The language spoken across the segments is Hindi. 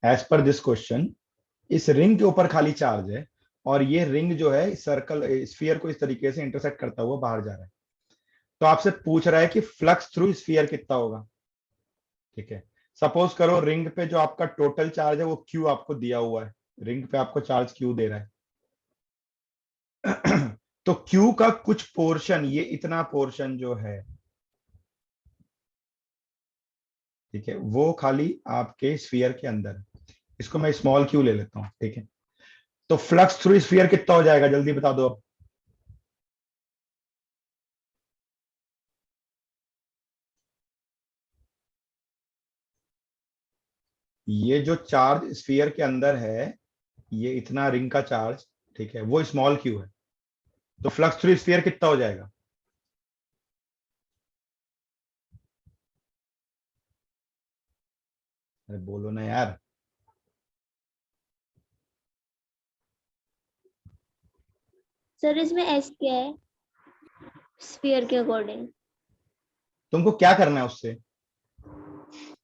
एज पर दिस क्वेश्चन इस रिंग के ऊपर खाली चार्ज है और ये रिंग जो है सर्कल स्फीयर को इस तरीके से इंटरसेक्ट करता हुआ बाहर जा रहा है। तो आपसे पूछ रहा है कि फ्लक्स थ्रू स्फीयर कितना होगा। ठीक है, सपोज करो रिंग पे जो आपका टोटल चार्ज है वो क्यू आपको दिया हुआ है, रिंग पे आपको चार्ज क्यू दे रहा है। तो क्यू का कुछ पोर्शन, ये इतना पोर्शन जो है, ठीक है, वो खाली आपके स्फीयर के अंदर है। इसको मैं स्मॉल क्यू ले लेता हूं। ठीक है, तो फ्लक्स थ्रू स्फीयर कितना हो जाएगा, जल्दी बता दो अब। ये जो चार्ज स्फीयर के अंदर है, ये इतना रिंग का चार्ज, ठीक है, वो स्मॉल क्यू है। तो फ्लक्स थ्रू स्फीयर कितना हो जाएगा? अरे बोलो ना यार। सर इसमें एस क्या है स्फीयर के अकॉर्डिंग? तुमको क्या करना है उससे?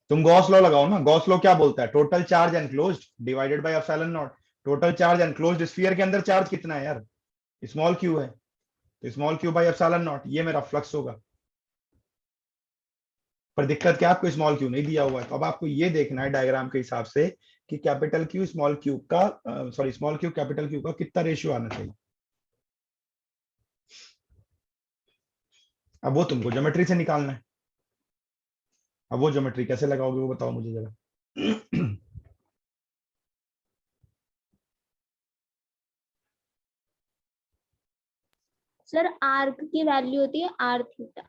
तुम गॉस लॉ लगाओ ना। गॉस लॉ क्या बोलता है? Total charge enclosed divided by epsilon not. Total charge enclosed sphere के अंदर चार्ज कितना है यार? स्मॉल क्यू है, तो small Q by epsilon not, ये मेरा फ्लक्स होगा। पर दिक्कत क्या, आपको स्मॉल क्यू नहीं दिया हुआ है। तो अब आपको ये देखना है डायग्राम के हिसाब से कि कैपिटल क्यू स्मॉल क्यू का, sorry, small Q capital Q का कितना रेशियो आना चाहिए। अब वो तुमको ज्योमेट्री से निकालना है। अब वो ज्योमेट्री कैसे लगाओगे वो बताओ मुझे जरा। सर आर्क की वैल्यू होती है आर थीटा।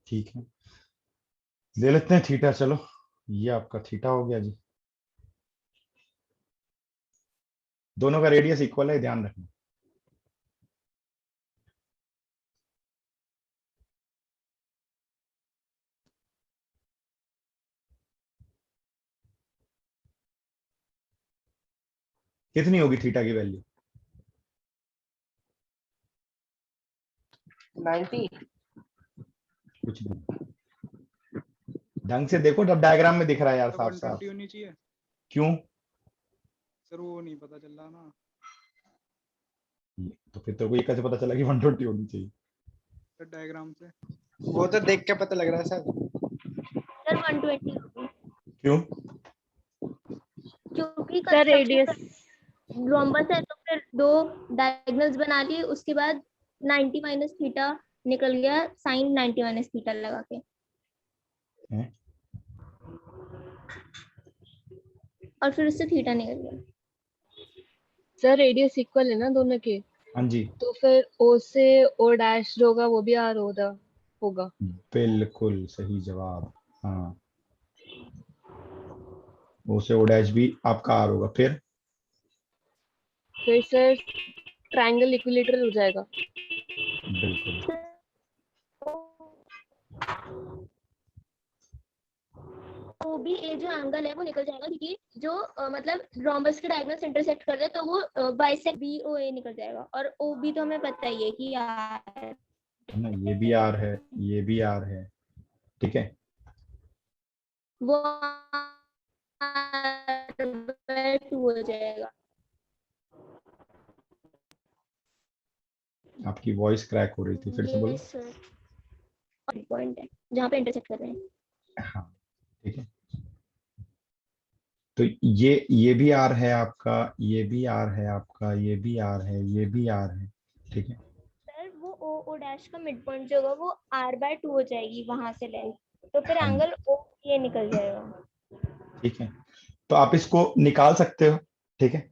ठीक है, ले लेते हैं थीटा। चलो, ये आपका थीटा हो गया जी। दोनों का रेडियस इक्वल है, ध्यान रखना। कितनी होगी थीटा की वैल्यू? 90। कुछ नहीं, ढंग से देखो, जब डायग्राम में दिख रहा है यार साफ साफ। 120 होनी चाहिए क्यों? सर, वो नहीं पता चल रहा ना। तो फिर तो को ये कैसे पता चला कि 120 होनी चाहिए? सर डायग्राम से। वो तो देख के पता लग रहा है सर। सर 120 होगी क्यों? क्योंकि सर रेडियस रोम्बस है तो फिर दो डायगोनल्स बना लिए, उसके बाद 90 माइनस थीटा निकल गया, साइन 90 माइनस थीटा लगा के। हैं? और फिर उससे थीटा निकल गया। सर रेडियस इक्वल है ना दोनों के, हाँ जी, तो फिर ओ से ओ डैश जो होगा वो भी आर होगा। बिल्कुल सही जवाब। हाँ, ओ से ओ डैश भी आपका आर होगा। फिर सर ट्रायंगल इक्विलेटरल हो जाएगा। बिल्कुल वो भी ए जो एंगल है वो निकल जाएगा, क्योंकि जो मतलब रोम्बस के डायगोनल्स इंटरसेक्ट कर रहे हैं, तो वो बाइसेक्ट बी ओ ए निकल जाएगा। और ओ बी तो हमें पता ही है कि यार है ना, ये भी आर है, ये भी आर है। ठीक है, वो 2 हो जाएगा। आपकी वॉइस क्रैक हो रही थी, फिर से ये बोलो। सर पॉइंट है जहाँ पे इंटरसेक्ट कर रहे हैं। हाँ, ठीक है, तो ये भी आर है आपका, ये भी आर है आपका, ये भी आर है, ये भी आर है। ठीक है, सर वो ओ ओ डैश का मिड पॉइंट जो होगा वो r/2 हो जाएगी वहां से लेंथ, तो फिर हाँ जी, एंगल ओ ये निकल जाएगा। ठीक है, तो आप इसको निकाल सकते हो। ठीक है,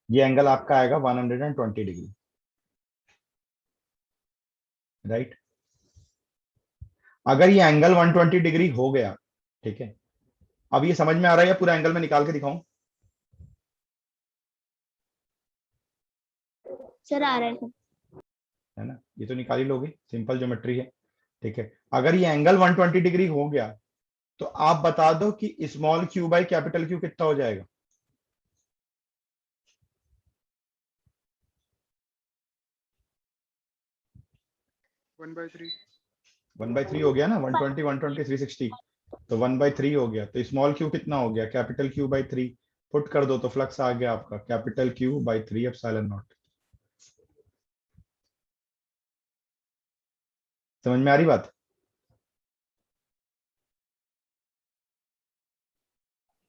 ये एंगल आपका आएगा 120 डिग्री, राइट। अगर ये एंगल 120 डिग्री हो गया, ठीक है, अब ये समझ में आ रहा है या पूरा एंगल में निकाल के दिखाऊं? सर आ रहा है। है ना, ये तो निकाल ही लोगे, सिंपल ज्योमेट्री है। ठीक है, अगर ये एंगल 120 डिग्री हो गया तो आप बता दो कि small Q by capital Q कितना हो जाएगा? 1/3। 1/3 हो गया ना, 120 120 360। तो 1/3 हो गया। तो स्मॉल क्यू कितना हो गया, कैपिटल क्यू बाई 3। पुट कर दो तो फ्लक्स आ गया आपका capital Q by 3 epsilon naught. समझ में आ रही बात?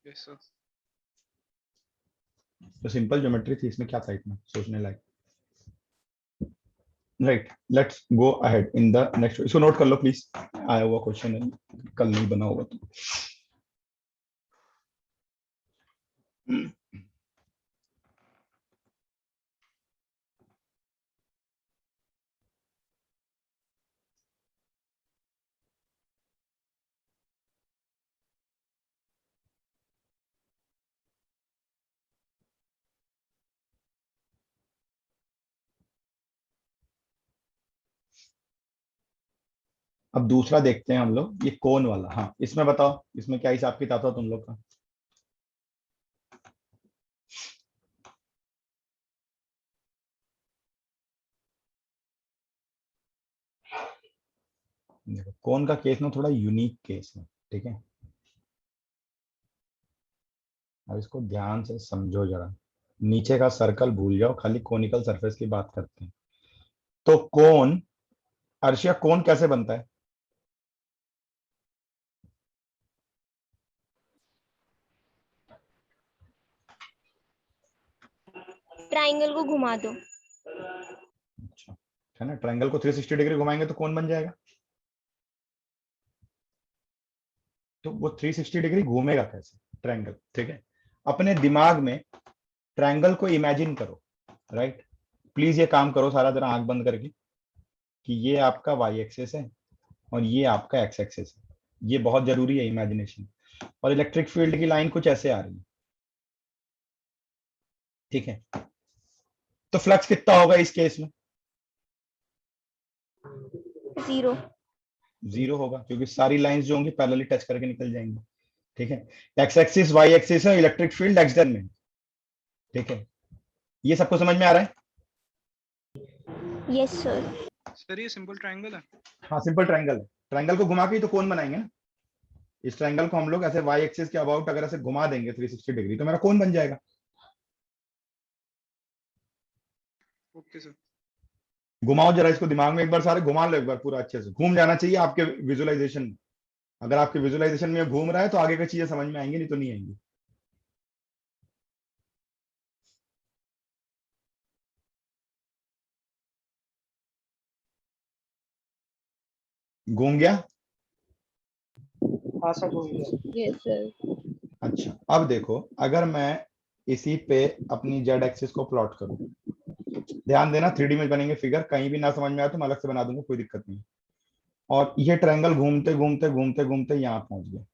Yes sir. तो सिंपल ज्योमेट्री थी, इसमें क्या था इतना सोचने लायक? Right, let's go ahead in the next. इसको नोट कर लो प्लीज, आया हुआ क्वेश्चन है, कल नहीं बना होगा तो। अब दूसरा देखते हैं हम लोग, ये कोन वाला। हाँ, इसमें बताओ, इसमें क्या हिसाब किताब था तुम लोग का? देखो, कोन का केस ना थोड़ा यूनिक केस है, ठीक है? अब इसको ध्यान से समझो जरा। नीचे का सर्कल भूल जाओ, खाली कोनिकल सरफेस की बात करते हैं। तो कोन, अर्शिया कोन कैसे बनता है? ट्राइंगल को घुमा दो। अच्छा, है ना, ट्रायंगल को 360 डिग्री घुमाएंगे तो कोन बन जाएगा। तो वो 360 डिग्री घूमेगा कैसे ट्रायंगल? ठीक है, अपने दिमाग में ट्रायंगल को इमेजिन करो। राइट, प्लीज ये काम करो सारा, जरा आंख बंद करके, कि ये आपका वाई एक्सेस है और ये आपका एक्स एक्सेस है। ये बहुत जरूरी है, इमेजिनेशन। और इलेक्ट्रिक फील्ड की लाइन कुछ ऐसे आ रही है, ठीक है? तो फ्लक्स कितना होगा इस केस में? 0। 0 होगा, क्योंकि सारी लाइंस जो होंगी पैरेलली टच करके निकल जाएंगी। ठीक है, एक्स एक्सिस वाई एक्सिस है, इलेक्ट्रिक फील्ड एक्स डायरेक्शन में। ठीक है, ये सबको समझ में आ रहा है? Yes sir. सर ये सिंपल ट्रायंगल है। हाँ, सिंपल ट्रायंगल है। ट्रायंगल को घुमा के ही तो कोन बनाएंगे ना। इस ट्रायंगल को हम लोग ऐसे वाई एक्सिस के अबाउट अगर ऐसे घुमा देंगे 360 डिग्री, तो मेरा कोन बन जाएगा। Okay sir. घुमाओ जरा इसको दिमाग में एक बार, सारे घुमा लो एक बार, पूरा अच्छे से घूम जाना चाहिए आपके विजुअलाइजेशन में। अगर आपके विजुअलाइजेशन में घूम रहा है तो आगे की चीजें समझ में आएंगी, नहीं तो नहीं आएंगी। घूम गया? हाँ सर घूम गया। Yes sir. अच्छा, अब देखो, अगर मैं इसी पे अपनी जेड एक्सिस को प्लॉट करूं, ध्यान देना 3D में बनेंगे फिगर, कहीं भी ना समझ में आए तो मैं अलग से बना दूंगा, कोई दिक्कत नहीं। और ये ट्रायंगल घूमते घूमते घूमते घूमते यहां पहुंच गया।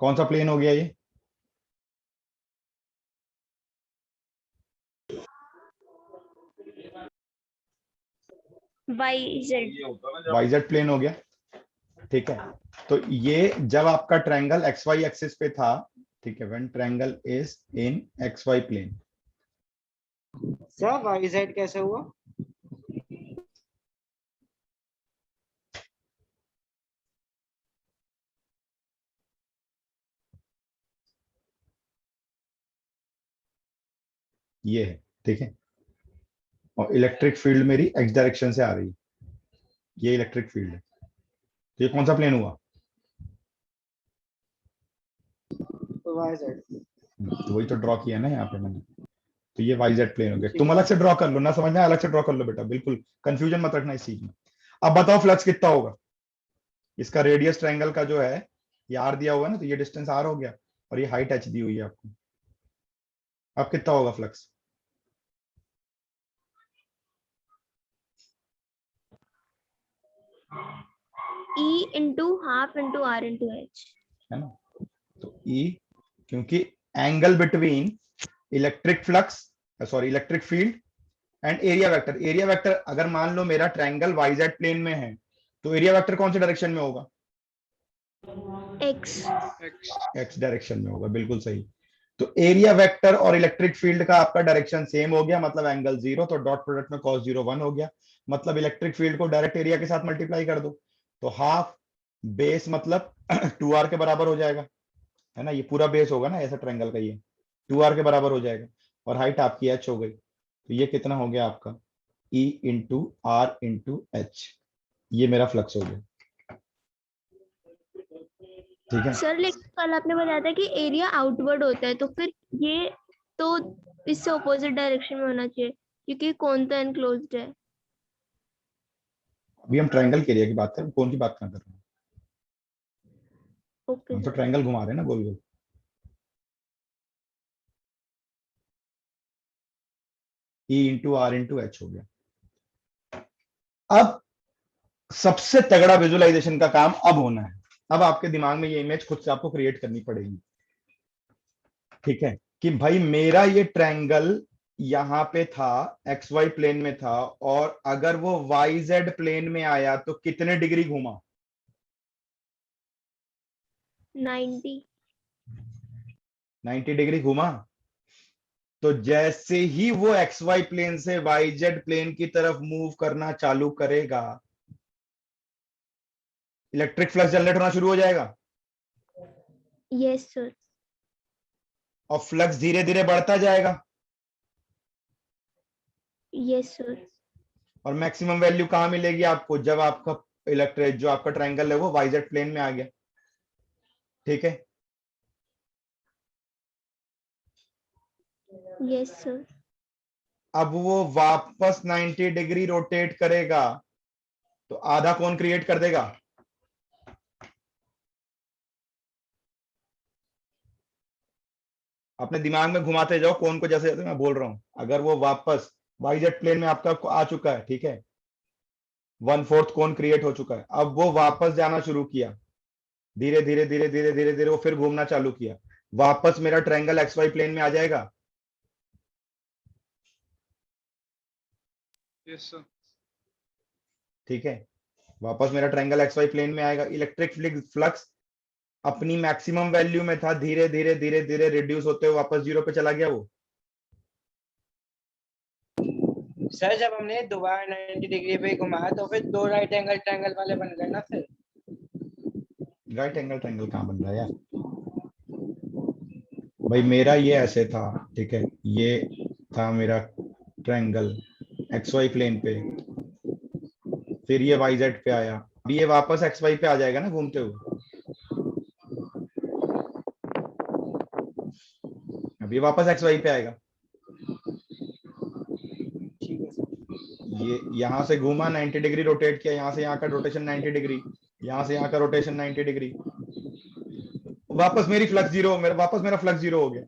कौन सा प्लेन हो गया ये? वाईजेड प्लेन हो गया। ठीक है, तो ये जब आपका ट्रायंगल एक्स वाई एक्सिस पे था, ठीक है, when triangle is in X Y plane. Sir Y Z कैसे हुआ? ये है, ठीक है, और इलेक्ट्रिक फील्ड मेरी एक्स डायरेक्शन से आ रही है, ये इलेक्ट्रिक फील्ड है। तो ये कौन सा प्लेन हुआ? Y Z. तो वही तो ड्रॉ किया ना यहाँ पे मैंने। तो ये वाई जेड प्लेन हो गया। तुम अलग से ड्रॉ कर लो ना, समझ में अलग से ड्रॉ कर लो बेटा, बिल्कुल कंफ्यूजन मत रखना इस चीज में। अब बताओ फ्लक्स कितना होगा? इसका रेडियस ट्रायंगल का जो है, ये आर दिया हुआ है ना, तो ये डिस्टेंस आर हो गया, और ये हाइट एच दी हुई है आपको। अब कितना होगा flux? E into half into R into H। है ना, तो E, क्योंकि angle between electric flux, sorry electric field and area vector. Area vector अगर मान लो मेरा ट्रायंगल वाई जेड प्लेन में है, तो एरिया वेक्टर कौन से डायरेक्शन में होगा? X। एक्स डायरेक्शन में होगा, बिल्कुल सही। तो एरिया वेक्टर और इलेक्ट्रिक फील्ड का आपका डायरेक्शन सेम हो गया, मतलब एंगल 0, तो डॉट प्रोडक्ट में cos 0 1 हो गया। मतलब इलेक्ट्रिक फील्ड को डायरेक्ट एरिया के साथ मल्टीप्लाई कर दो, तो हाफ बेस मतलब 2r के बराबर हो जाएगा, है ना, ये पूरा बेस होगा ना ऐसा ट्रायंगल का, ये 2r के बराबर हो जाएगा, और हाइट आपकी h हो गई, तो ये कितना हो गया आपका E into R into H, ये मेरा फ्लक्स हो गया। ठीक है, सर लेकिन कल आपने बताया था कि एरिया आउटवर्ड होता है, तो फिर ये तो इससे ऑपोजिट डायरेक्शन में होना चाहिए क्योंकि कौन तो एनक्लोज्ड है। अभी हम ट्रायंगल के एरिया की बात कर रहे हैं, कौन की बात कर रहे हैं, ओके हम तो सर। ट्रायंगल घुमा रहे हैं ना गोल गोल। E into R into H हो गया। अब सबसे तगड़ा विजुअलाइजेशन का काम अब होना है। अब आपके दिमाग में ये इमेज खुद से आपको क्रिएट करनी पड़ेगी, ठीक है, कि भाई मेरा ये ट्रायंगल यहां पे था, एक्स वाई प्लेन में था, और अगर वो वाई जेड प्लेन में आया तो कितने डिग्री घूमा? 90। 90 डिग्री घूमा। तो जैसे ही वो एक्स वाई प्लेन से वाई जेड प्लेन की तरफ मूव करना चालू करेगा, इलेक्ट्रिक फ्लक्स जनरेट होना शुरू हो जाएगा, यस सर। और फ्लक्स धीरे धीरे बढ़ता जाएगा, यस सर। और मैक्सिमम वैल्यू कहां मिलेगी आपको? जब आपका इलेक्ट्रिक जो आपका ट्रायंगल है वो वाई जेड प्लेन में आ गया, ठीक है। Yes sir. अब वो वापस 90 डिग्री रोटेट करेगा, तो आधा कोण क्रिएट कर देगा। अपने दिमाग में घुमाते जाओ कोण को, जैसे जैसे मैं बोल रहा हूं। अगर वो वापस वाई जेड प्लेन में आपका आ चुका है, ठीक है, 1/4 कोण क्रिएट हो चुका है, अब वो वापस जाना शुरू किया, धीरे धीरे धीरे धीरे धीरे धीरे वो फिर घूमना चालू किया, वापस मेरा ट्रायंगल एक्स वाई प्लेन में आ जाएगा। Yes sir. ठीक है, वापस मेरा ट्रायंगल एक्स वाई प्लेन में आएगा। इलेक्ट्रिक फ्लक्स अपनी मैक्सिमम वैल्यू में था, धीरे धीरे धीरे धीरे रिड्यूस होते हुए वापस जीरो पे चला गया वो। सर जब हमने दोबारा 90 डिग्री पे घुमाया तो फिर दो राइट एंगल ट्रायंगल वाले बन गए ना फिर। राइट एंगल ट्रायंगल कहां बन रहा है यार? भाई मेरा ये ऐसे था, ठीक है, ये था मेरा ट्रायंगल एक्स वाई प्लेन पे, फिर ये वाई जेड पे आया, अभी ये वापस एक्स वाई पे आ जाएगा ना घूमते हुए, अभी वापस एक्स वाई पे आएगा। ठीक है सर। ये यहां से घूमा, 90 डिग्री रोटेट किया, यहां से यहाँ का रोटेशन 90 डिग्री, यहां से यहाँ का रोटेशन 90 डिग्री, वापस मेरी फ्लक्स जीरो, वापस मेरा फ्लक्स जीरो हो गया।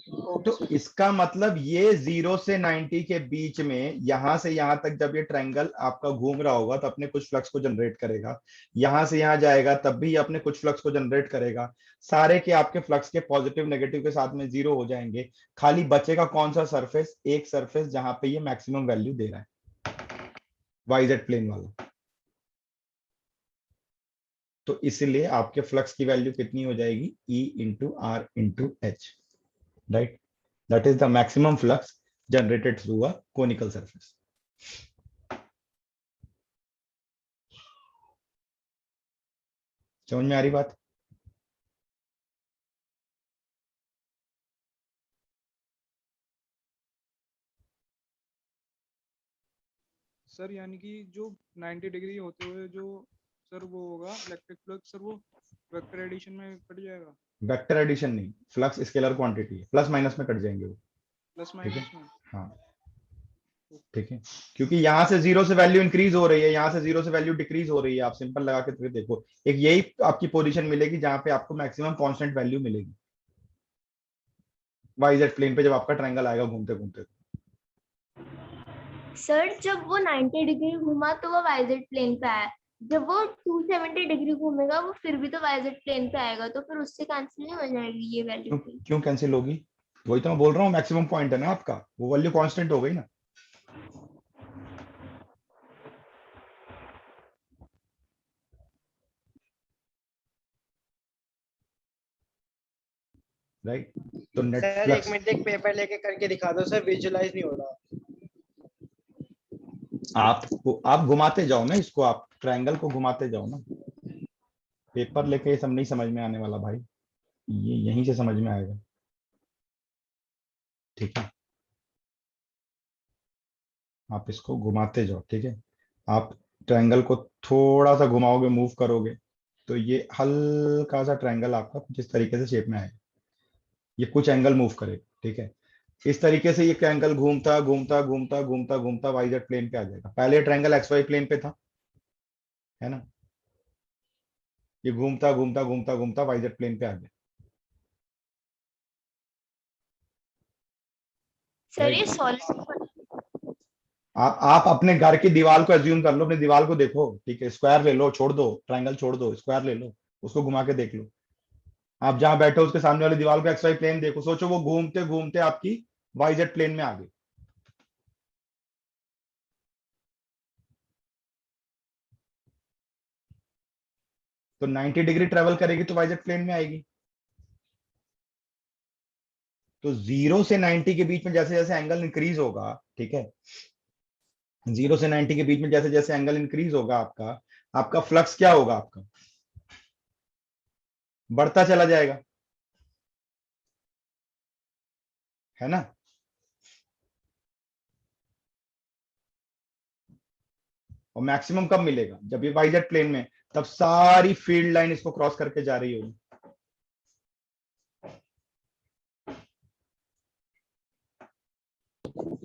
तो ओके सर। इसका मतलब ये 0 से 90 के बीच में, यहां से यहां तक जब ये ट्रायंगल आपका घूम रहा होगा तो अपने कुछ फ्लक्स को जनरेट करेगा, यहां से यहां जाएगा तब भी अपने कुछ फ्लक्स को जनरेट करेगा, सारे के आपके फ्लक्स के पॉजिटिव नेगेटिव के साथ में जीरो हो जाएंगे। खाली बचेगा कौन सा सरफेस? एक सरफेस जहां पे ये मैक्सिमम वैल्यू दे रहा है, वाईजेड प्लेन वाला। तो इसलिए आपके फ्लक्स की वैल्यू कितनी हो जाएगी? E into R into H, right? That is the maximum flux generated through a conical surface. समझ में आ रही बात? सर यानी कि जो 90 डिग्री होते हुए जो सर वो होगा इलेक्ट्रिक फ्लक्स, सर वो वेक्टर एडिशन में कट जाएगा। वेक्टर एडिशन नहीं, फ्लक्स स्केलर क्वांटिटी है, प्लस माइनस में कट जाएंगे वो। प्लस ठीक है, माइनस में। हाँ, ठीक है, क्योंकि यहां से जीरो से वैल्यू इंक्रीज हो रही है, यहां से जीरो से वैल्यू डिक्रीज हो रही है। आप सिंपल लगा के फिर देखो, एक यही आपकी पोजीशन मिलेगी जहां पे आपको मैक्सिमम कांस्टेंट वैल्यू मिलेगी, वाईजेड प्लेन पे, जब आपका ट्रायंगल आएगा घूमते घूमते। सर जब वो 90 डिग्री घूमा तो वो वाईजेड प्लेन पे आया, जब वो 270 डिग्री घूमेगा वो फिर भी तो वाईजेड प्लेन पे आएगा, तो फिर उससे कैंसिल नहीं हो जाएगी ये वैल्यू क्यों भी। क्यों कैंसिल होगी? वही तो मैं बोल रहा हूँ, मैक्सिमम पॉइंट है ना आपका, वो वैल्यू कांस्टेंट हो गई ना। राइट। तो नेट सर एक फ्लक्स, मिनट, एक पेपर लेके करके दिखा दो सर, विजुलाइज नहीं हो रहा। आप घुमाते जाओ ना इसको, आप ट्रायंगल को घुमाते जाओ ना, पेपर लेके ये सब नहीं समझ में आने वाला भाई, ये यहीं से समझ में आएगा। ठीक है, आप इसको घुमाते जाओ, ठीक है। आप ट्रायंगल को थोड़ा सा घुमाओगे, मूव करोगे, तो ये हल्का सा ट्रायंगल आपका कुछ इस तरीके से शेप में आएगा, ये कुछ एंगल मूव करेगा, ठीक है। इस तरीके से ये ट्रायंगल घूमता घूमता घूमता घूमता घूमता वाई जेड प्लेन पे आ जाएगा। पहले ट्रायंगल एक्स वाई प्लेन पे था, है ना, ये घूमता घूमता घूमता घूमता वाई जेड प्लेन पे आ गया। सर ये Right? सॉलिड, आप अपने घर की दीवार को एज्यूम कर लो, अपनी दीवार को देखो, ठीक है, स्क्वायर ले लो, छोड़ दो ट्रायंगल, छोड़ दो स्क्वायर ले लो, उसको घुमा के देख लो। आप जहां बैठे हो उसके सामने वाली दीवार को एक्स वाई प्लेन देखो, सोचो वो घूमते घूमते आपकी वाई जेड प्लेन में आ गई। तो 90 डिग्री ट्रेवल करेगी तो वाई जेड प्लेन में आएगी। तो 0 से 90 के बीच में जैसे जैसे एंगल इंक्रीज होगा, ठीक है, 0 से 90 के बीच में जैसे जैसे एंगल इंक्रीज होगा आपका, आपका फ्लक्स क्या होगा, आपका बढ़ता चला जाएगा, है ना। और मैक्सिमम कब मिलेगा, जब ये वाई जेड प्लेन में, तब सारी फील्ड लाइन इसको क्रॉस करके जा रही होगी।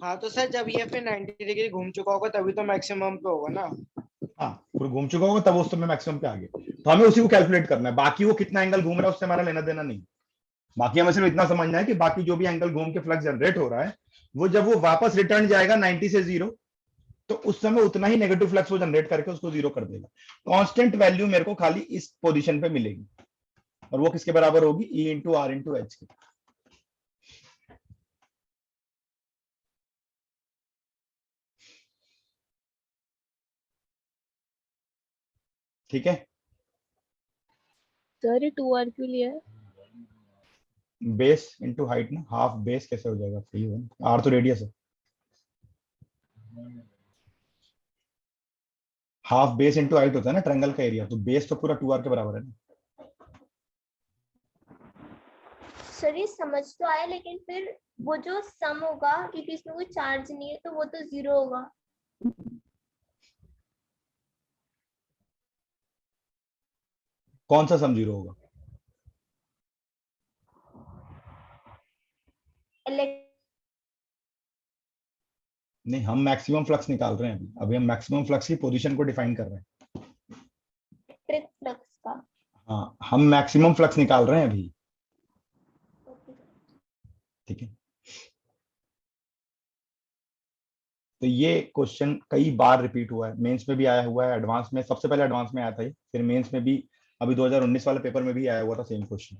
हाँ तो सर जब ये फिर 90 डिग्री घूम चुका होगा तभी तो मैक्सिमम पे होगा ना। हाँ, पूरा घूम चुका होगा तब उस समय मैक्सिमम पे आ गए, तो हमें उसी को कैलकुलेट करना है, बाकी वो कितना एंगल घूम रहा है उससे हमारा लेना देना नहीं। बाकी हमें सिर्फ इतना समझना है कि बाकी जो भी एंगल घूम के फ्लक्स जनरेट हो रहा है, वो जब वो वापस रिटर्न जाएगा 90 से 0, तो उस समय उतना ही नेगेटिव फ्लक्स वो जनरेट करके उसको 0 कर देगा। कांस्टेंट वैल्यू मेरे को खाली इस पोजीशन पे मिलेगी, और वो किसके बराबर होगी, E into R into H के। ठीक है, सर ये 2R क्यों लिया है? बेस इंटू हाइट ना, हाफ बेस कैसे हो जाएगा, फ्री आर तो रेडियस है, हाफ बेस इंटू हाइट होता है ना ट्रायंगल का एरिया, तो बेस तो पूरा 2r के बराबर है ना। सर ये समझ तो आया, लेकिन फिर वो जो सम होगा, क्योंकि इसमें कोई चार्ज नहीं है, तो वो तो 0 होगा। कौन सा सम 0 होगा, नहीं, हम मैक्सिमम फ्लक्स निकाल रहे हैं अभी, अभी हम मैक्सिमम फ्लक्स की पोजीशन को डिफाइन कर रहे हैं। इलेक्ट्रिक फ्लक्स का। हाँ, हम मैक्सिमम फ्लक्स निकाल रहे हैं अभी, ठीक है। तो ये क्वेश्चन कई बार रिपीट हुआ है, मेंस में भी आया हुआ है, एडवांस में, सबसे पहले एडवांस में आया था ये, फिर मेंस में भी अभी 2019 वाले पेपर में भी आया हुआ था सेम क्वेश्चन,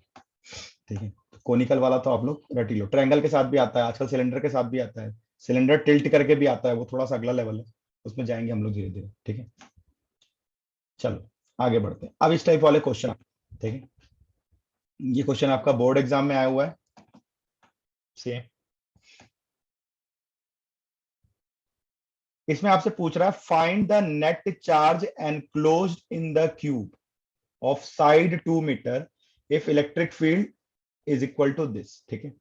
ठीक है। कोनिकल वाला तो आप लोग रट ही लो, ट्रायंगल के साथ भी आता है आजकल, सिलेंडर के साथ भी आता है, सिलेंडर टिल्ट करके भी आता है, वो थोड़ा सा अगला लेवल है, उसमें जाएंगे हम लोग धीरे धीरे, ठीक है। चलो आगे बढ़ते हैं, अब इस टाइप वाले क्वेश्चन, ठीक है। ये क्वेश्चन आपका बोर्ड एग्जाम में आया हुआ है सेम। इसमें आपसे पूछ रहा है find the net charge enclosed in the cube of side 2 metre if electric field is equal to this, ठीक है।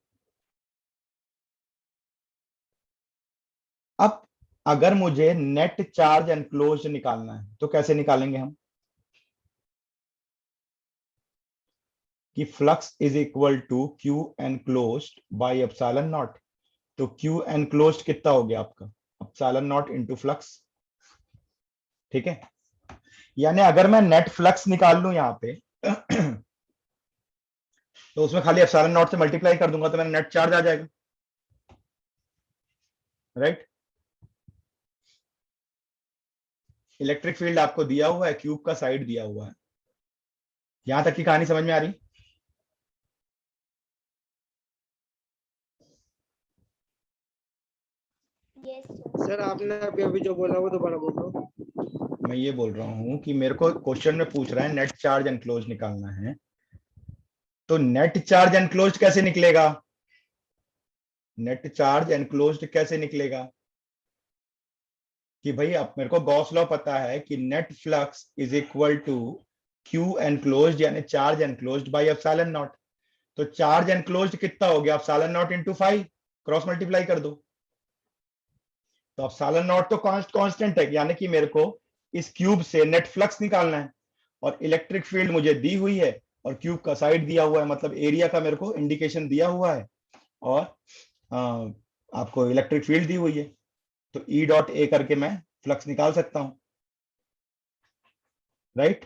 अब अगर मुझे नेट चार्ज एनक्लोज्ड निकालना है तो कैसे निकालेंगे हम, कि flux is equal to Q enclosed by epsilon naught, तो क्यू एनक्लोज्ड कितना हो गया आपका, एप्सिलॉन नॉट इनटू फ्लक्स, ठीक है। यानी अगर मैं नेट फ्लक्स निकाल लूं यहां पे तो उसमें खाली एप्सिलॉन नॉट से मल्टीप्लाई कर दूंगा तो मेरा नेट चार्ज आ जाएगा, राइट। इलेक्ट्रिक फील्ड आपको दिया हुआ है, क्यूब का साइड दिया हुआ है, यहां तक की कहानी समझ में आ रही। यस सर आपने अभी अभी जो बोला वो दोबारा बोलो। मैं ये बोल रहा हूं कि मेरे को क्वेश्चन में पूछ रहा है नेट चार्ज एनक्लोज निकालना है, तो नेट चार्ज एनक्लोज्ड कैसे निकलेगा? नेट चार्ज एनक्लोज्ड कैसे निकलेगा? कि भाई अब मेरे को गॉस लॉ पता है कि net flux is equal to Q enclosed यानी charge enclosed by epsilon naught. तो चार्ज एनक्लोज्ड कितना हो गया? Epsilon naught into 5, cross multiply कर दो। तो एप्सिलॉन नॉट तो कांस्टेंट है, यानी कि मेरे को इस क्यूब से नेट फ्लक्स निकालना है, और इलेक्ट्रिक फील्ड मुझे दी हुई है और क्यूब का साइड दिया हुआ है, मतलब एरिया का मेरे को इंडिकेशन दिया हुआ है, और आपको इलेक्ट्रिक फील्ड दी हुई है। तो ई डॉट ए करके मैं फ्लक्स निकाल सकता हूं, राइट?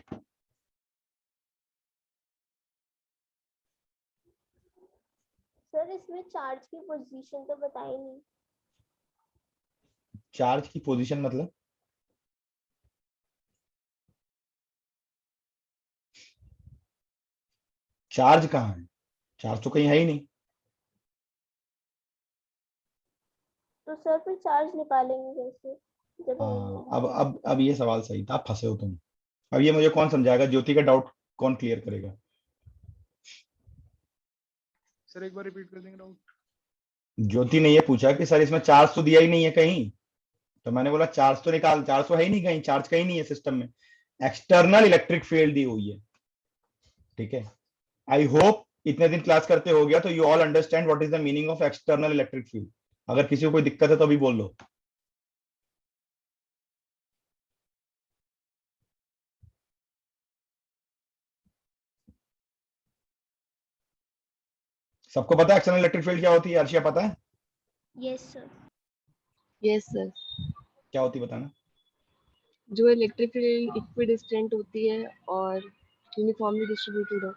सर इसमें चार्ज की पोजीशन तो बताई नहीं। चार्ज की पोजीशन मतलब? चार्ज कहाँ है? चार्ज तो कहीं है ही नहीं। तो सर फिर चार्ज निकालेंगे कैसे जब अब ये सवाल सही था, आप फंसे हो तुम। अब ये मुझे कौन समझाएगा? ज्योति का डाउट कौन क्लियर करेगा? सर एक बार रिपीट कर देंगे डाउट। ज्योति ने ये पूछा कि सर इसमें चार्ज तो दिया ही नहीं है कहीं, तो मैंने बोला चार्ज तो निकाल, चार्ज तो है ही नहीं कहीं, चार्ज कहीं नहीं है सिस्टम में, एक्सटर्नल इलेक्ट्रिक फील्ड दी हुई है। ठीक है, आई होप इतने दिन क्लास करते हो गया तो you all understand what is the meaning of external electric field. अगर किसी को कोई दिक्कत है तो अभी बोल लो। सबको पता है एक्सटर्नल इलेक्ट्रिक फील्ड क्या होती है? अर्शिया पता है यस सर। Yes sir. क्या होती है? बताना। जो इलेक्ट्रिक फील्ड इक्विडिस्टेंट होती है और यूनिफॉर्मली डिस्ट्रीब्यूटेड हो।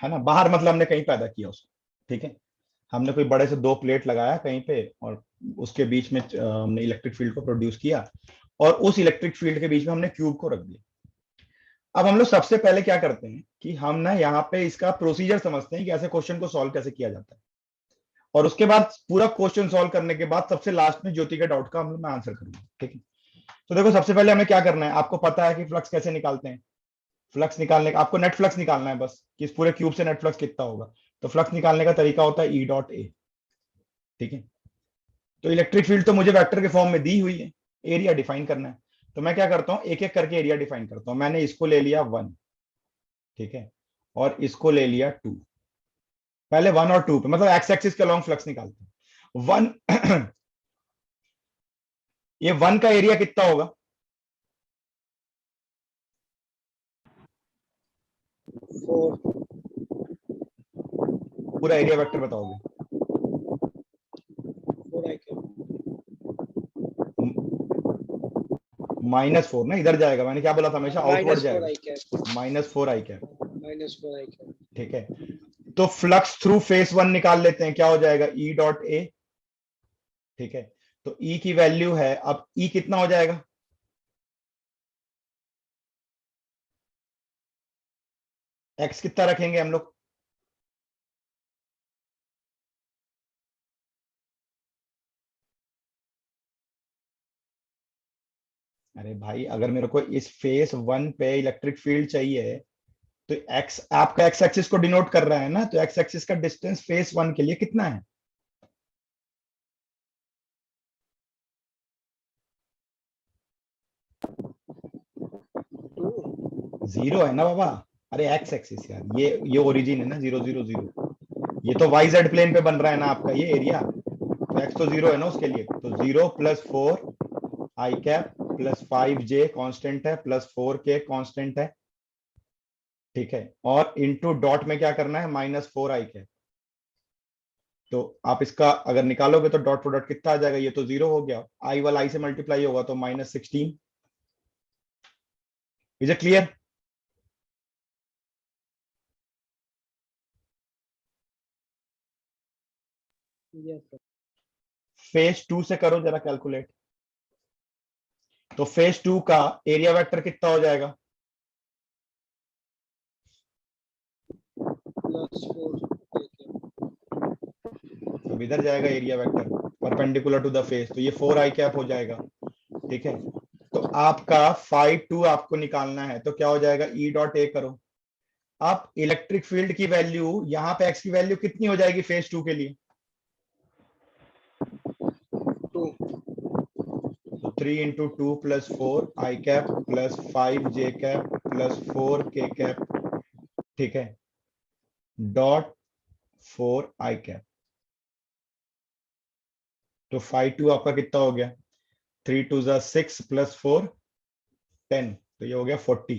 है ना, बाहर मतलब हमने कहीं पैदा किया उसको। ठीक है, हमने कोई बड़े से दो प्लेट लगाया कहीं पे, और उसके बीच में हमने इलेक्ट्रिक फील्ड को प्रोड्यूस किया, और उस इलेक्ट्रिक फील्ड के बीच में हमने क्यूब को रख दिया। अब हम लोग सबसे पहले क्या करते हैं कि हम ना यहाँ पे इसका प्रोसीजर समझते हैं कि ऐसे क्वेश्चन को सॉल्व कैसे किया जाता है, और उसके बाद पूरा क्वेश्चन सॉल्व करने के बाद सबसे लास्ट में ज्योति के डाउट का मैं आंसर करूंगा। ठीक है, तो देखो सबसे पहले हमें क्या करना है, आपको पता है कि फ्लक्स कैसे निकालते हैं। फ्लक्स निकालने का आपको नेट फ्लक्स निकालना है बस, कि इस पूरे क्यूब से नेट फ्लक्स कितना होगा। तो फ्लक्स निकालने का तरीका होता है ई डॉट ए। ठीक है, तो इलेक्ट्रिक फील्ड तो मुझे वेक्टर के फॉर्म में दी हुई है, एरिया डिफाइन करना है। तो मैं क्या करता हूं, एक एक करके एरिया डिफाइन करता हूं। मैंने इसको ले लिया 1, ठीक है, और इसको ले लिया 2। पहले 1 और 2 पे, मतलब एक्स एक्सिस के लॉन्ग फ्लक्स निकालते हैं। 1 ये 1 का एरिया कितना होगा? 4 पूरा एरिया वेक्टर बताओगे? 4 आई क्या? -4 ना, इधर जाएगा। मैंने क्या बोला था? हमेशा आउटवर्ड -4 जाएगा। आई क्या? -4 आई कैप। -4 आई क्या? ठीक है, तो फ्लक्स थ्रू फेस 1 निकाल लेते हैं, क्या हो जाएगा? E dot A. ठीक है, तो ई की वैल्यू है, अब ई कितना हो जाएगा? एक्स कितना रखेंगे हम लोग? अरे भाई, अगर मेरे को इस फेस 1 पे इलेक्ट्रिक फील्ड चाहिए, तो एक्स आपका एक्स एक्सिस को डिनोट कर रहा है ना, तो एक्स एक्सिस का डिस्टेंस फेस 1 के लिए कितना है? 0 है ना बाबा। अरे एक्स एक्सिस यार, ये ओरिजिन है ना, 0 0 0। ये तो वाई जेड प्लेन पे बन रहा है ना आपका ये एरिया, तो एक्स तो 0 है ना उसके लिए। तो 0 + 4 आई कैप प्लस 5 जे कॉन्स्टेंट है, प्लस 4 के कॉन्स्टेंट है। ठीक है, और इंटू डॉट में क्या करना है? -4 आई कैप। तो आप इसका अगर निकालोगे तो डॉट प्रोडक्ट कितना आ जाएगा? ये तो 0 हो गया, आई वाला आई से मल्टीप्लाई होगा तो -16। Is it clear? Yes sir. Phase 2 से करो जरा कैलकुलेट। तो फेज 2 का एरिया वेक्टर कितना हो जाएगा? +4 आई क्या? अब इधर जाएगा area vector perpendicular to the face, तो ये 4 आई कैप हो जाएगा। ठीक है, तो आपका फाई 2 आपको निकालना है, तो क्या हो जाएगा? ई डॉट ए करो, अब इलेक्ट्रिक फील्ड की वैल्यू यहां पे एक्स की वैल्यू कितनी हो जाएगी फेज 2 के लिए? 2 तो 3 इंटू 2 प्लस 4 आई कैप प्लस 5 जे कैप प्लस 4 के कैप, ठीक है, डॉट 4 आई कैप। तो 5 2 आपका कितना हो गया? 3 2 ज़ा 6 प्लस 4 10, तो ये हो गया 40।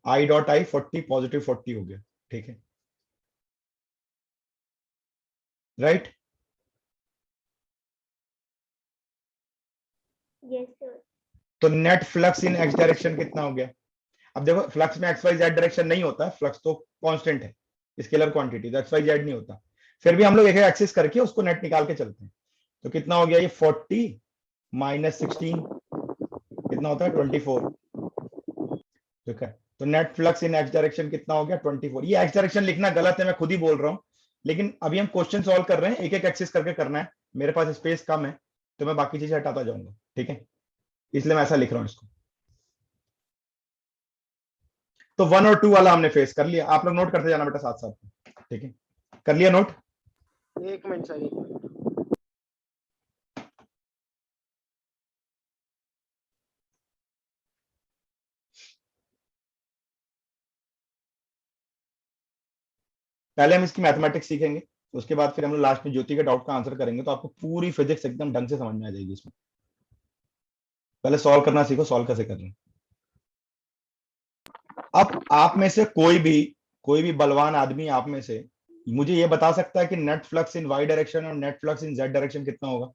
आई डॉट आई 40 पॉजिटिव 40 हो गया, ठीक है, राइट। Yes sir. तो net flux in X direction कितना हो गया? अब देखो फ्लक्स में एक्स वाई जेड डायरेक्शन नहीं होता, फ्लक्स तो कांस्टेंट है, स्केलर क्वांटिटी, तो एक्स वाई जेड नहीं होता। फिर भी हम लोग एक एक एक्सिस करके उसको नेट निकाल के चलते हैं। तो कितना हो गया ये 40 माइनस 16 कितना होता है 24, ठीक है। तो net flux in X direction कितना हो गया 24। ये एक्स डायरेक्शन लिखना गलत है, मैं खुद ही बोल रहा हूं, लेकिन अभी हम क्वेश्चन सॉल्व कर रहे हैं, एक एक एक्सिस करके करना है, मेरे पास स्पेस कम है तो मैं बाकी चीजें हटाता जाऊंगा, ठीक है, इसलिए मैं ऐसा लिख रहा हूं इसको। तो 1 और 2 वाला हमने फेस कर लिया, आप लोग नोट करते जाना बेटा साथ साथ, ठीक है, कर लिया नोट? एक मिनट सर, एक मिनट। पहले हम इसकी मैथमेटिक्स सीखेंगे, उसके बाद फिर हम लोग लास्ट में ज्योति के डाउट का आंसर करेंगे, तो आपको पूरी फिजिक्स एकदम ढंग से समझ में आ जाएगी इसमें। पहले सॉल्व करना सीखो, सॉल्व कैसे कर रहे हैं। अब आप में से कोई भी बलवान आदमी आप में से मुझे ये बता सकता है कि net flux in Y direction और net flux in Z direction कितना होगा?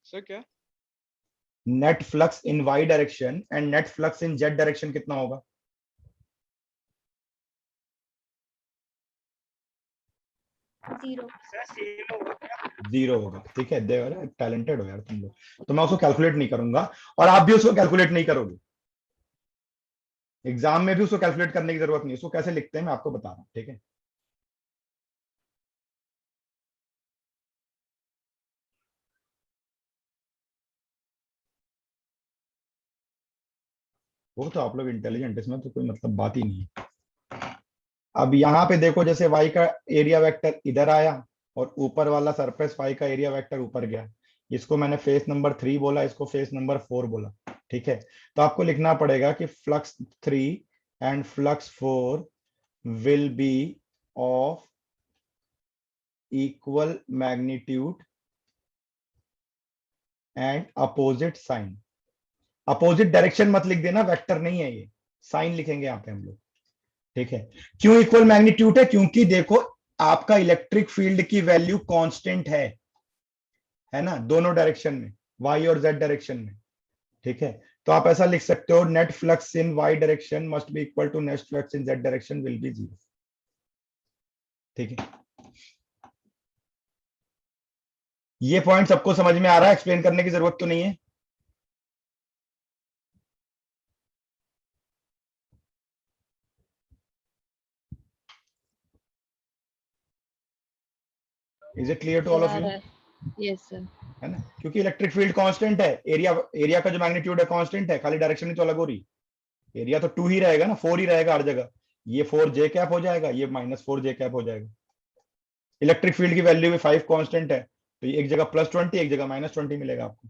सर क्या? Net flux in Y direction and net flux in Z direction कितना होगा? जीरो। सर सेम होगा क्या? 0 होगा, ठीक है, दे टैलेंटेड हो यार तुम लोग, तो मैं उसको कैलकुलेट नहीं करूंगा और आप भी उसको कैलकुलेट नहीं करोगे, एग्जाम में भी उसको कैलकुलेट करने की जरूरत नहीं, उसको कैसे लिखते हैं मैं आपको बता रहा हूं, ठीक है। वो तो आप लोग इंटेलिजेंट, इसमें तो कोई मतलब बात ही नहीं है। अब यहाँ पे देखो, जैसे y का एरिया वेक्टर इधर आया और ऊपर वाला सरफेस y का एरिया वेक्टर ऊपर गया, इसको मैंने फेस नंबर 3 बोला, इसको फेस नंबर 4 बोला, ठीक है। तो आपको लिखना पड़ेगा कि flux 3 and flux 4 will be of equal magnitude and opposite sign. Opposite direction मत लिख देना, वेक्टर नहीं है ये, साइन लिखेंगे यहाँ पे हम लोग, ठीक है। क्यों इक्वल मैग्नीट्यूड है? क्योंकि देखो आपका इलेक्ट्रिक फील्ड की वैल्यू कांस्टेंट है ना, दोनों डायरेक्शन में, वाई और जेड डायरेक्शन में, ठीक है। तो आप ऐसा लिख सकते हो, net flux in Y direction must be equal to net flux in Z direction will be 0, ठीक है। ये पॉइंट सबको समझ में आ रहा है, एक्सप्लेन करने की जरूरत तो नहीं है? Is it clear to all of you? Yes sir. है ना, क्योंकि इलेक्ट्रिक फील्ड कांस्टेंट है, एरिया का जो मैग्नीट्यूड है कांस्टेंट है, खाली डायरेक्शन ही तो अलग हो रही, एरिया तो 2 ही रहेगा ना, 4 ही रहेगा हर जगह, ये 4 जे कैप हो जाएगा, ये -4 जे कैप हो जाएगा। इलेक्ट्रिक फील्ड की वैल्यू में 5 कांस्टेंट है, तो ये एक जगह +20 एक जगह -20 मिलेगा आपको।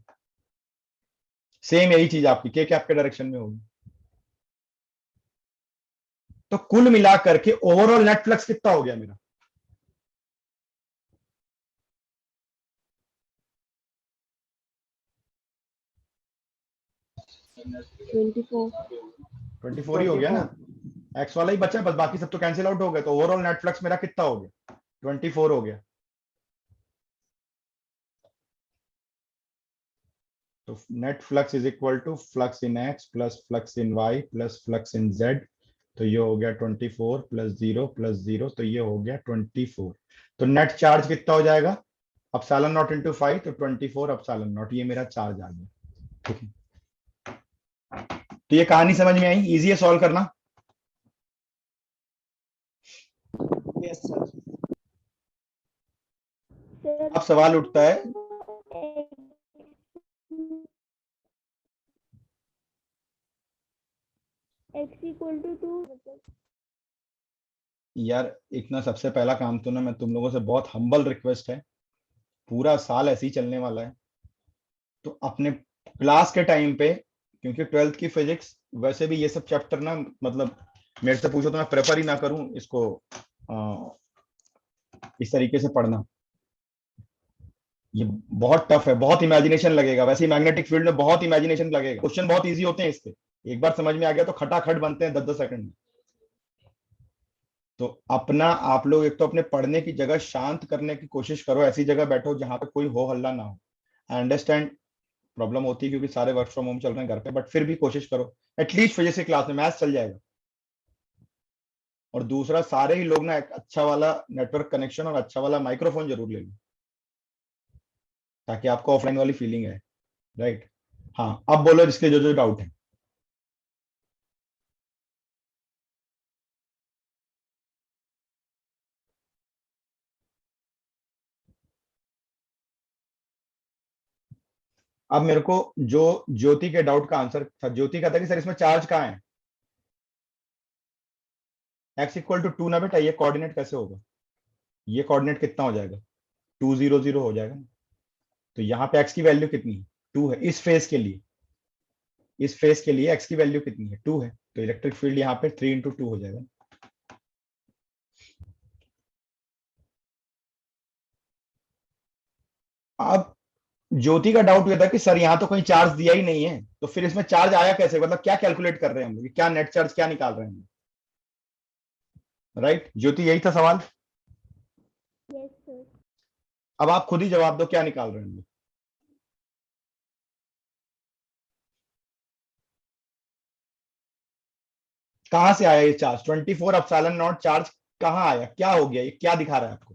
सेम यही चीज आपकी के कैप के डायरेक्शन में होगी। तो कुल मिला करके ओवरऑल नेट फ्लक्स कितना हो गया मेरा? ट्वेंटी 24 ही हो गया ना, एक्स वाला ही बचा, बस बाकी सब तो कैंसिल आउट हो गए, तो ओवरऑल नेट फ्लक्स मेरा कितना हो गया? 24 हो गया। तो net flux is equal to flux in X plus flux in Y plus flux in Z, तो ये हो गया 24 + 0 तो ये हो गया 24। तो नेट चार्ज कितना हो जाएगा? एप्सिलॉन नॉट इंटू 5, तो 24 एप्सिलॉन नॉट, ये मेरा चार्ज आ गया, ठीक है। तो ये कहानी समझ में आई, इजी है सॉल्व करना? Yes sir. अब सवाल उठता है, x इक्वल टू 2 मतलब यार इतना सबसे पहला काम तो ना, मैं तुम लोगों से बहुत हम्बल रिक्वेस्ट है, पूरा साल ऐसे ही चलने वाला है, तो अपने क्लास के टाइम पे, क्योंकि 12th की फिजिक्स वैसे भी ये सब चैप्टर ना, मतलब मेरे से पूछो तो मैं प्रेफर ही ना करूं इसको इस तरीके से पढ़ना। ये बहुत टफ है, बहुत इमेजिनेशन लगेगा, वैसे ही मैग्नेटिक फील्ड में बहुत इमेजिनेशन लगेगा, क्वेश्चन बहुत इजी होते हैं इसके, एक बार समझ में आ गया तो खटाखट बनते हैं 10-10 सेकंड में। तो अपना आप लोग एक तो अपने पढ़ने की जगह शांत करने की कोशिश करो, ऐसी जगह बैठो जहां पे कोई हो हल्ला ना हो। आई अंडरस्टैंड प्रॉब्लम होती है क्योंकि सारे वर्क फ्रॉम होम चल रहे हैं घर पे, बट फिर भी कोशिश करो एटलीस्ट फिजिक्स की क्लास में मैथ्स चल जाएगा। और दूसरा, सारे ही लोग ना एक अच्छा वाला नेटवर्क कनेक्शन और अच्छा वाला माइक्रोफोन जरूर ले लो, ताकि आपको ऑफलाइन वाली फीलिंग है। राइट, हाँ अब बोलो जिसके जो जो डाउट है। अब मेरे को जो ज्योति के डाउट का आंसर था, ज्योति का था कि सर इसमें चार्ज कहाँ है, x इक्वल टू 2 ना बेटा, ये कोऑर्डिनेट कैसे होगा, ये कोऑर्डिनेट कितना हो जाएगा, 200 हो जाएगा ना। तो यहाँ पे x की वैल्यू कितनी है, 2 है इस फेज के लिए, इस फेज के लिए x की वैल्यू कितनी है, 2 है, तो इलेक्ट्रिक फील्ड यहाँ पे 3 × 2 हो जाएगा। अब ज्योति का डाउट यह था कि सर यहाँ तो कोई चार्ज दिया ही नहीं है, तो फिर इसमें चार्ज आया कैसे, मतलब क्या कैलकुलेट कर रहे हैं हम लोग, क्या नेट चार्ज क्या निकाल रहे हैं। राइट ज्योति, यही था सवाल। Yes sir. अब आप खुद ही जवाब दो, क्या निकाल रहे हैं हम लोग। कहां से आया ये चार्ज, 24 ε0 चार्ज कहां आया, क्या हो गया, ये क्या दिखा रहा है आपको।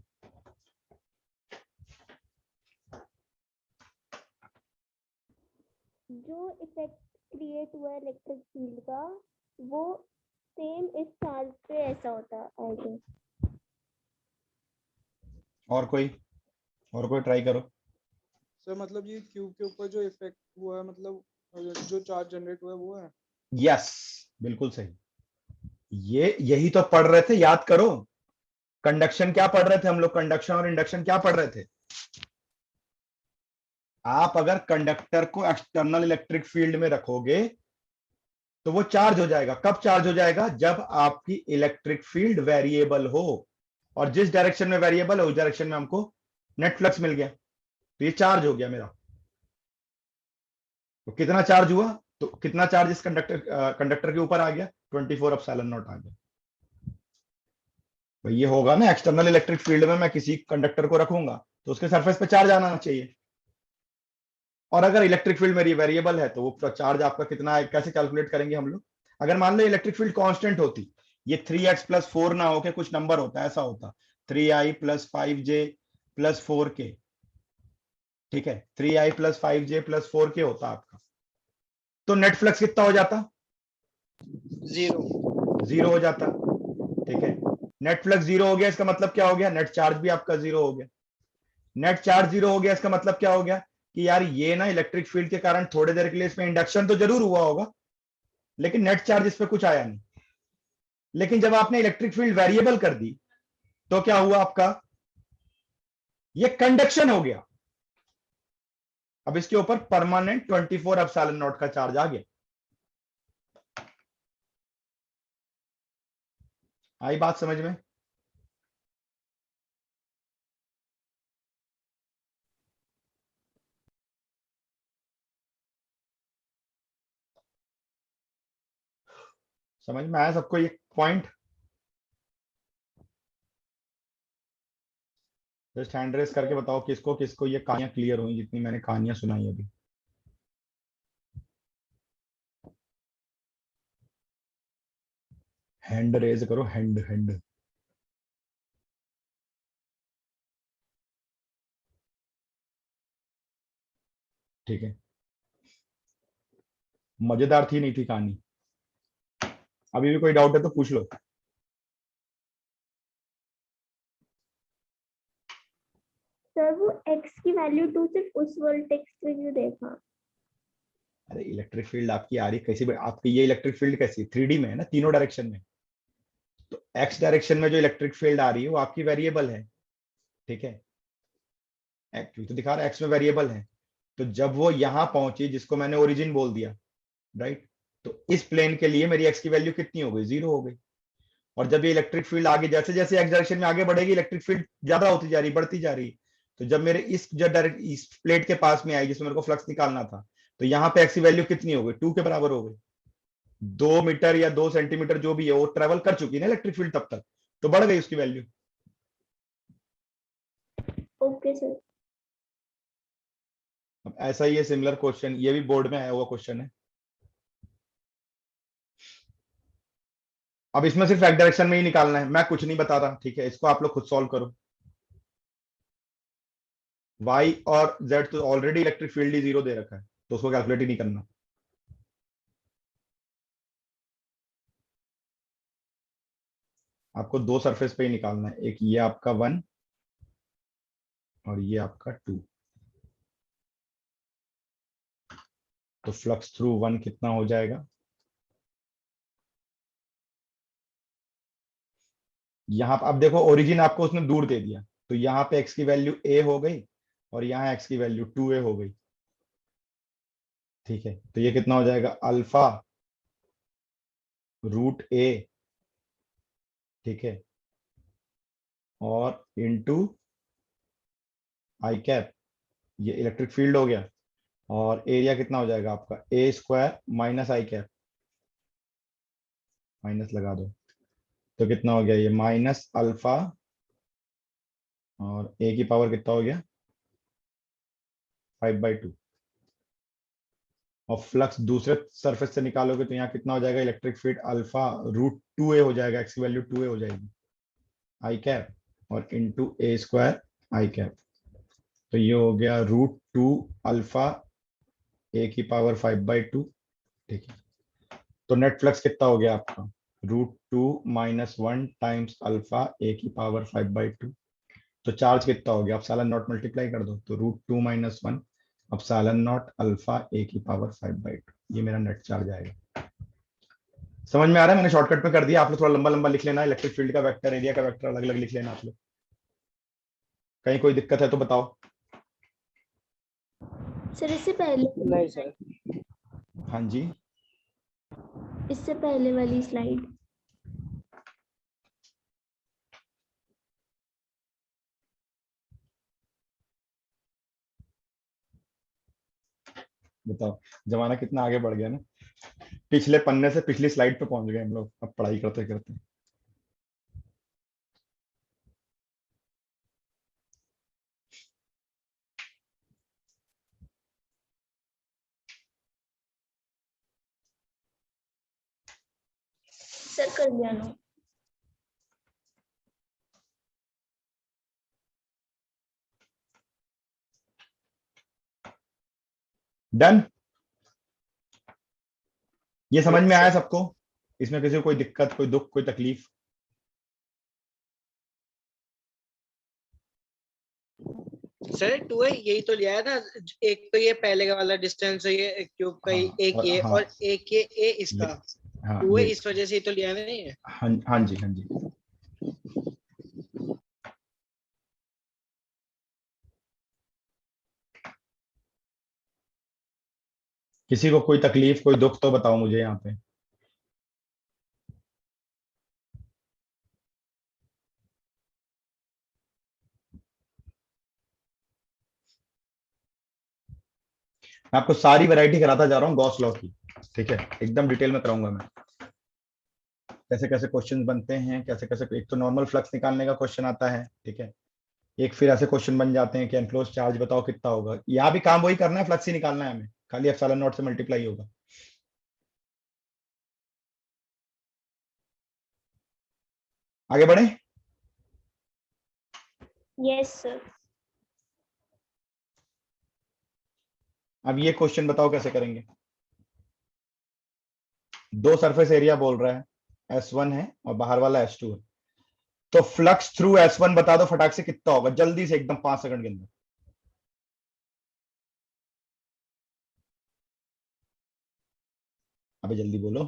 जो इफेक्ट क्रिएट हुआ इलेक्ट्रिक फील्ड का वो सेम इस चार्ज पे ऐसा होता आई थिंक। और कोई ट्राई करो। सर मतलब ये क्यूब के ऊपर जो इफेक्ट हुआ है, मतलब जो चार्ज जनरेट हुआ है वो है। यस, बिल्कुल सही, ये यही तो पढ़ रहे थे, याद करो। कंडक्शन क्या पढ़ रहे थे हम लोग, कंडक्शन और इंडक्शन क्या पढ़ रहे थे। आप अगर कंडक्टर को एक्सटर्नल इलेक्ट्रिक फील्ड में रखोगे तो वो चार्ज हो जाएगा। कब चार्ज हो जाएगा, जब आपकी इलेक्ट्रिक फील्ड वेरिएबल हो, और जिस डायरेक्शन में वेरिएबल है उस डायरेक्शन में हमको नेट फ्लक्स मिल गया, तो ये चार्ज हो गया मेरा। तो कितना चार्ज हुआ, तो कितना चार्ज इस कंडक्टर के ऊपर आ गया, 24 ε0 आ गया। तो ये होगा ना, एक्सटर्नल इलेक्ट्रिक फील्ड में मैं किसी कंडक्टर को रखूंगा तो उसके सरफेस पे चार्ज आना चाहिए, और अगर इलेक्ट्रिक फील्ड मेरी वेरिएबल है तो वो चार्ज आपका कितना है, कैसे कैलकुलेट करेंगे हम लोग। अगर मान लो इलेक्ट्रिक फील्ड कांस्टेंट होती, ये 3x + 4 ना होके कुछ नंबर होता, ऐसा होता 3i + 5j + 4k, ठीक है, 3i + 5j + 4k होता आपका, तो नेट फ्लक्स कितना हो जाता, 0 हो जाता। ठीक है, नेट फ्लक्स 0 हो गया, इसका मतलब क्या हो गया, नेट चार्ज भी आपका 0 हो गया। नेट चार्ज 0 हो गया, इसका मतलब क्या हो गया कि यार ये ना इलेक्ट्रिक फील्ड के कारण थोड़ी देर के लिए इसमें इंडक्शन तो जरूर हुआ होगा, लेकिन नेट चार्ज इस पे कुछ आया नहीं। लेकिन जब आपने इलेक्ट्रिक फील्ड वेरिएबल कर दी तो क्या हुआ आपका, ये कंडक्शन हो गया। अब इसके ऊपर परमानेंट 24 ε0 का चार्ज आ गया। आई बात समझ में। समझ में आया सबको ये पॉइंट। जस्ट हैंड रेस करके बताओ किसको किसको ये कहानियां क्लियर हुई, जितनी मैंने कहानियां सुनाई अभी। हैंड रेज करो, हैंड हैंड। ठीक है, मजेदार थी नहीं थी कहानी। अभी भी कोई डाउट है तो पूछ लो। सर वो x की वैल्यू 2 सिर्फ उस वर्टेक्स पे क्यों देखा। अरे इलेक्ट्रिक फील्ड आपकी आ रही कैसी, आपकी ये इलेक्ट्रिक फील्ड कैसी 3D में है ना, तीनों डायरेक्शन में। तो एक्स डायरेक्शन में जो इलेक्ट्रिक फील्ड आ रही है वो आपकी वेरिएबल है, ठीक है, एक्चुअली तो दिखा रहा है एक्स में वेरिएबल है। तो जब वो यहां पहुंची जिसको मैंने ओरिजिन बोल दिया, राइट, तो इस प्लेन के लिए मेरी एक्स की वैल्यू कितनी हो गई, 0 हो गई। और जब ये इलेक्ट्रिक फील्ड आगे जैसे जैसे एक्स डायरेक्शन में आगे बढ़ेगी इलेक्ट्रिक फील्ड ज्यादा होती जा रही, बढ़ती जा रही। तो जब मेरे इस जो डायरेक्ट इस प्लेट के पास में आई जिसमें मेरे को फ्लक्स निकालना था, तो यहाँ पे एक्स की वैल्यू कितनी हो गई, 2 के बराबर हो गई। 2 मीटर या 2 सेंटीमीटर जो भी है वो ट्रेवल कर चुकी है ना इलेक्ट्रिक फील्ड तब तक, तो बढ़ गई उसकी वैल्यू। Okay sir. अब ऐसा ही है सिमिलर क्वेश्चन, ये भी बोर्ड में आया हुआ क्वेश्चन है। अब इसमें सिर्फ एक डायरेक्शन में ही निकालना है, मैं कुछ नहीं बता रहा, ठीक है, इसको आप लोग खुद सॉल्व करो। y और z तो ऑलरेडी इलेक्ट्रिक फील्ड ही 0 दे रखा है, तो उसको कैलकुलेट ही नहीं करना। आपको दो सरफेस पे ही निकालना है, एक ये आपका 1 और ये आपका 2। तो फ्लक्स थ्रू 1 कितना हो जाएगा, यहाँ अब देखो ओरिजिन आपको उसने दूर दे दिया, तो यहाँ पे x की वैल्यू a हो गई और यहाँ x की वैल्यू 2a हो गई, ठीक है। तो ये कितना हो जाएगा, अल्फा रूट a, ठीक है, और इंटू आई कैप, ये इलेक्ट्रिक फील्ड हो गया। और एरिया कितना हो जाएगा आपका, a square minus I cap, minus लगा दो, तो कितना हो गया ये माइनस अल्फा, और a की पावर कितना हो गया 5/2। और फ्लक्स दूसरे सरफेस से निकालोगे तो यहाँ कितना हो जाएगा, electric field alpha root 2a हो जाएगा, एक्स की वैल्यू 2a हो जाएगी, आई कैप और into a square I cap. तो ये हो गया रूट 2 अल्फा a की पावर 5/2, ठीक है। तो नेट फ्लक्स कितना हो गया आपका, root 2 minus 1 times alpha a की पावर 5/2। तो चार्ज कितना हो गया, आप सालन नॉट मल्टीप्लाई कर दो, तो रूट 2 माइनस 1 अब सालन नॉट अल्फा a की पावर 5/2, ये मेरा नेट चार्ज आएगा। समझ में आ रहा है, मैंने शॉर्टकट में कर दिया, आप लोग थोड़ा लंबा लंबा लिख लेना, इलेक्ट्रिक फील्ड का वेक्टर, एरिया का वेक्टर अलग अलग लिख लेना आप लोग। कहीं कोई दिक्कत है तो बताओ। सर इससे पहले, नहीं सर। हाँ जी, इससे पहले वाली स्लाइड। बताओ, जमाना कितना आगे बढ़ गया ना, पिछले पन्ने से पिछली स्लाइड पे पहुंच गए हम लोग अब पढ़ाई करते करते। सर कर दिया नो। डन, ये समझ Yes, में आया sir. सबको, इसमें किसी को कोई दिक्कत, कोई दुख, कोई तकलीफ? सर 2 है, यही तो लिया है ना, एक तो ये पहले का वाला डिस्टेंस है, ये क्यूब का ही, हाँ, एक ये हाँ, और एक ये ए इसका हाँ 2 है, ये, इस वजह से ही तो लिया है ना ये। हाँ हाँ जी, हाँ जी। किसी को कोई तकलीफ, कोई दुख तो बताओ मुझे यहाँ पे। मैं आपको सारी वैरायटी कराता जा रहा हूँ गॉस लॉ की, ठीक है, एकदम डिटेल में कराऊंगा मैं, कैसे कैसे क्वेश्चन बनते हैं, कैसे कैसे, एक तो नॉर्मल फ्लक्स निकालने का क्वेश्चन आता है, ठीक है, एक फिर ऐसे क्वेश्चन बन जाते हैं कि एनक्लोज चार्ज बताओ कितना होगा, यहाँ भी काम वही करना है, फ्लक्स ही निकालना है हमें, खाली एप्सिलॉन नॉट से मल्टीप्लाई होगा। आगे बढ़े। Yes sir. अब ये क्वेश्चन बताओ कैसे करेंगे। दो सरफेस एरिया बोल रहा है, S1 है और बाहर वाला S2 है, तो फ्लक्स थ्रू S1 बता दो फटाक से कितना होगा, जल्दी से एकदम 5 सेकंड के अंदर। अबे जल्दी बोलो।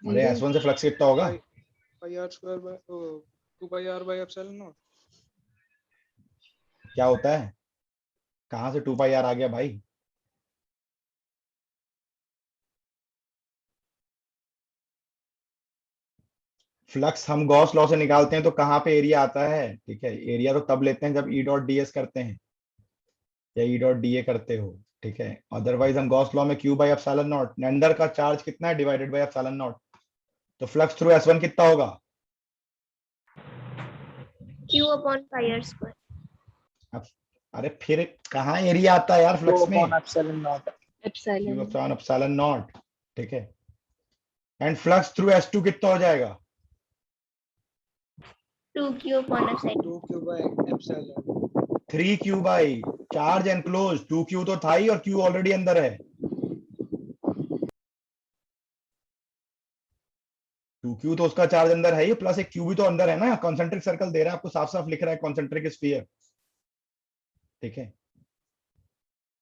अरे जीरो। S1 से फ्लक्स कितना होगा? Pi pi r square by 2 pi r by epsilon naught. क्या होता है? कहां से 2 पाई आर आ गया भाई? फ्लक्स हम गॉस लॉ से निकालते हैं तो कहाँ पे एरिया आता है? ठीक है, एरिया तो तब लेते हैं जब ई डॉट डी एस करते हैं या ई डॉट डी ए करते हो। ठीक है, अदरवाइज हम गॉस लॉ में क्यू बाई एप्सिलॉन नॉट, अंदर का चार्ज कितना है डिवाइडेड बाई एप्सिलॉन नॉट। तो फ्लक्स थ्रू S1 कितना होगा? Q upon pi r square. अब अरे फिर कहाँ एरिया आता है यार टू फ्लक्स अपॉन में? Epsilon not. Q epsilon. Upon epsilon not. ठीक है, एंड फ्लक्स थ्रू S2 कितना हो जाएगा? 2Q upon epsilon. 2q by epsilon. 3Q by charge enclose. 2Q तो था ही और Q ऑलरेडी अंदर है। 2Q तो उसका चार्ज अंदर है ही, प्लस एक Q भी तो अंदर है ना। कॉन्सेंट्रिक सर्कल दे रहा है आपको, साफ साफ लिख रहा है कॉन्सेंट्रिक स्फीयर। ठीक है,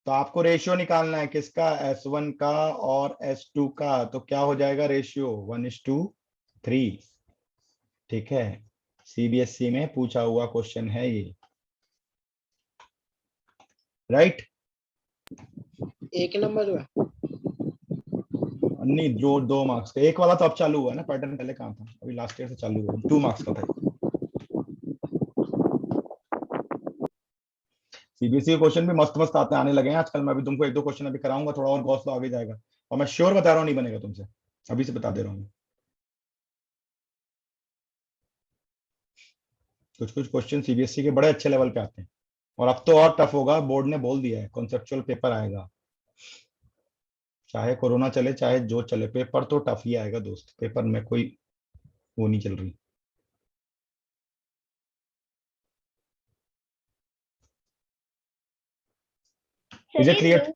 तो आपको रेशियो निकालना है किसका? S1 का और S2 का। तो क्या हो जाएगा रेशियो? 1:3। ठीक है, CBSE में पूछा हुआ क्वेश्चन है ये, राइट? एक नंबर में नहीं, जो 2 मार्क्स का एक वाला तो अब चालू हुआ है ना, पैटर्न पहले कहाँ था? अभी लास्ट ईयर से चालू हुआ है, 2 मार्क्स का था। सीबीएसई के क्वेश्चन भी मस्त मस्त आते आने लगे हैं आजकल। मैं अभी तुमको 1-2 क्वेश्चन अभी कराऊंगा, थोड़ा और गौसला आगे जाएगा। और मैं श्योर बता रहा हूँ नहीं बनेगा तुमसे, अभी से बता दे रहा हूँ। कुछ कुछ क्वेश्चन सीबीएसई के बड़े अच्छे लेवल पे आते हैं, और अब तो और टफ होगा। बोर्ड ने बोल दिया है कॉन्सेप्चुअल पेपर आएगा, चाहे कोरोना चले चाहे जो चले, पेपर तो टफ ही आएगा दोस्त। पेपर में कोई वो नहीं चल रही। इज चलिए इट क्लियर? लिंक